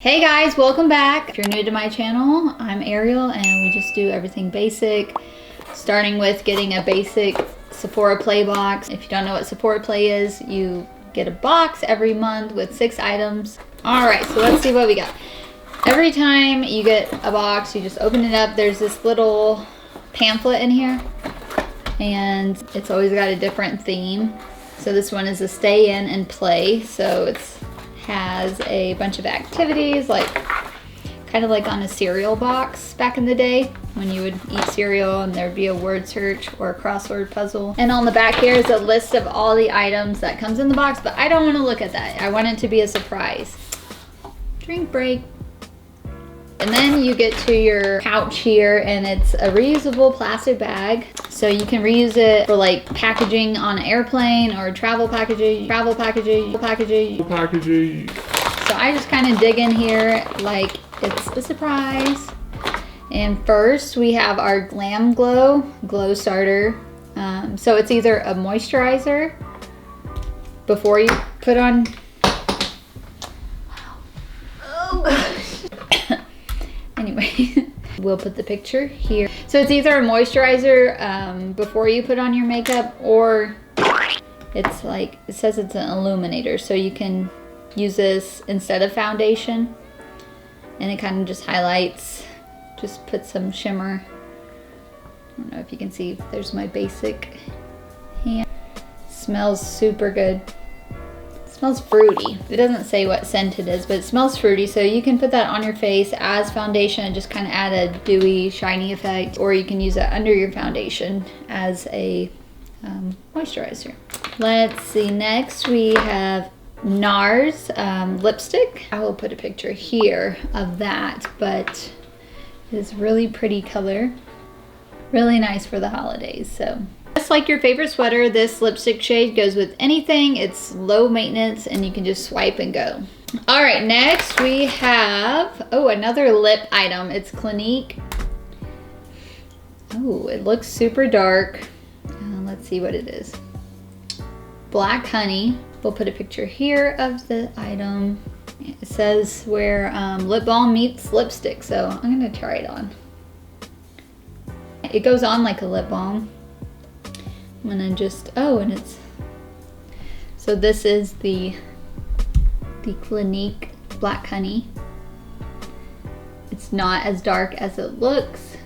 Hey guys, welcome back. If you're new to my channel, I'm Ariel and we just do everything basic, starting with getting a basic Sephora Play box. If you don't know what Sephora Play is, you get a box every month with 6 items. All right, so let's see what we got. Every time you get a box, you just open it up. There's this little pamphlet in here and it's always got a different theme. So this one is a stay in and play. So it's has a bunch of activities, like kind of like on a cereal box back in the day when you would eat cereal and there'd be a word search or a crossword puzzle. And on the back here is a list of all the items that comes in the box, but I don't want to look at that. I want it to be a surprise. Drink break. And then you get to your pouch here and it's a reusable plastic bag. So you can reuse it for like packaging on an airplane or travel packaging. So I just kind of dig in here like it's a surprise. And first we have our Glam Glow Starter. So it's either a moisturizer before you put on. Oh gosh. Anyway, we'll put the picture here. So it's either a moisturizer before you put on your makeup, or it's like, it says it's an illuminator. So you can use this instead of foundation. And it kind of just highlights, just put some shimmer. I don't know if you can see, there's my basic hand. Smells super good. Smells fruity. It doesn't say what scent it is, but it smells fruity, so you can put that on your face as foundation and just kind of add a dewy, shiny effect, or you can use it under your foundation as a moisturizer. Let's see, next we have NARS lipstick. I will put a picture here of that, but it's really pretty color. Really nice for the holidays, so. Just like your favorite sweater, this lipstick shade goes with anything. It's low maintenance and you can just swipe and go. All right, next we have, another lip item. It's Clinique. Oh, it looks super dark. Let's see what it is. Black Honey. We'll put a picture here of the item. It says where lip balm meets lipstick, so I'm gonna try it on. It goes on like a lip balm. And then just, and it's, so this is the Clinique Black Honey. It's not as dark as it looks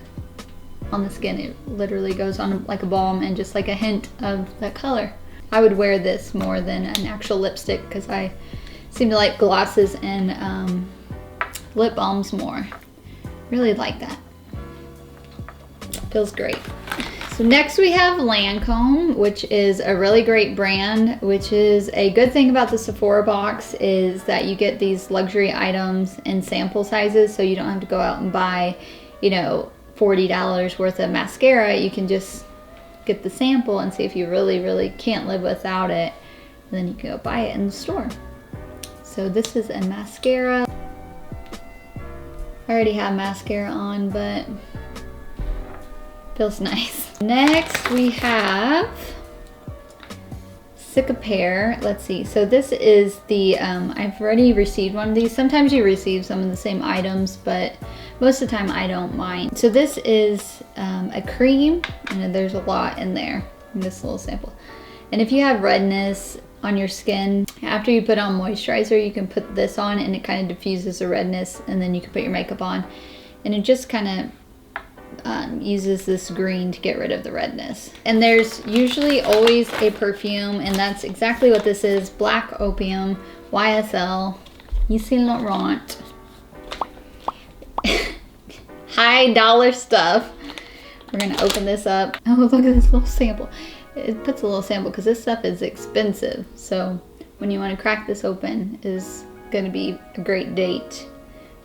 on the skin. It literally goes on like a balm and just like a hint of that color. I would wear this more than an actual lipstick because I seem to like glosses and lip balms more. Really like that. Feels great. So next we have Lancome, which is a really great brand, which is a good thing about the Sephora box is that you get these luxury items in sample sizes, so you don't have to go out and buy, $40 worth of mascara. You can just get the sample and see if you really, really can't live without it. And then you can go buy it in the store. So this is a mascara. I already have mascara on, but feels nice. Next we have Cicapair. Let's see. So this is the, I've already received one of these. Sometimes you receive some of the same items, but most of the time I don't mind. So this is a cream, and there's a lot in there in this little sample. And if you have redness on your skin, after you put on moisturizer, you can put this on and it kind of diffuses the redness, and then you can put your makeup on. And it just kind of uses this green to get rid of the redness. And there's usually always a perfume, and that's exactly what this is. Black Opium, YSL, Yves Saint Laurent. High dollar stuff. We're gonna open this up. Oh, look at this little sample. It puts a little sample because this stuff is expensive. So when you want to crack this open is gonna be a great date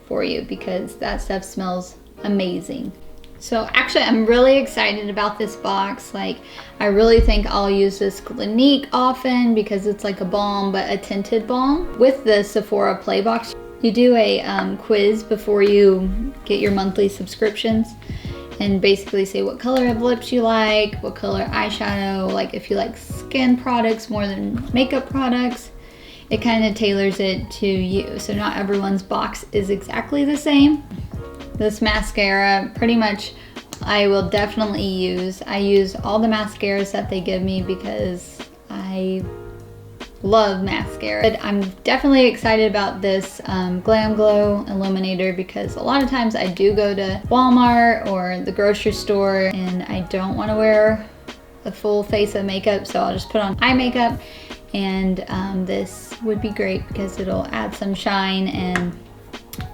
for you because that stuff smells amazing. So actually I'm really excited about this box. Like, I really think I'll use this Clinique often because it's like a balm, but a tinted balm. With the Sephora Play box, you do a quiz before you get your monthly subscriptions and basically say what color of lips you like, what color eyeshadow, like if you like skin products more than makeup products. it kind of tailors it to you. So not everyone's box is exactly the same. This mascara, pretty much I will definitely use. I use all the mascaras that they give me because I love mascara. But I'm definitely excited about this Glam Glow Illuminator because a lot of times I do go to Walmart or the grocery store and I don't want to wear a full face of makeup, so I'll just put on eye makeup, and this would be great because it'll add some shine and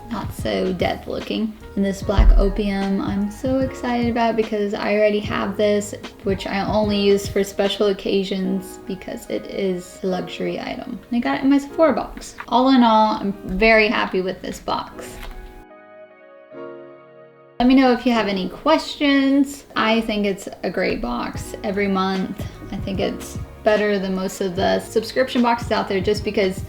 not so dead looking. And this Black Opium I'm so excited about because I already have this, which I only use for special occasions because it is a luxury item. And I got it in my Sephora box. All in all, I'm very happy with this box. Let me know if you have any questions. I think it's a great box every month. I think it's better than most of the subscription boxes out there just because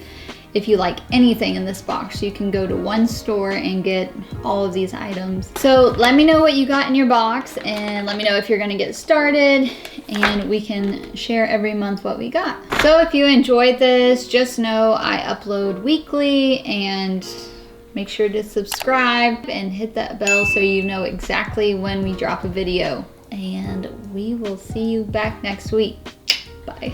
if you like anything in this box, you can go to one store and get all of these items. So let me know what you got in your box and let me know if you're gonna get started and we can share every month what we got. So if you enjoyed this, just know I upload weekly, and make sure to subscribe and hit that bell so you know exactly when we drop a video. And we will see you back next week. Bye.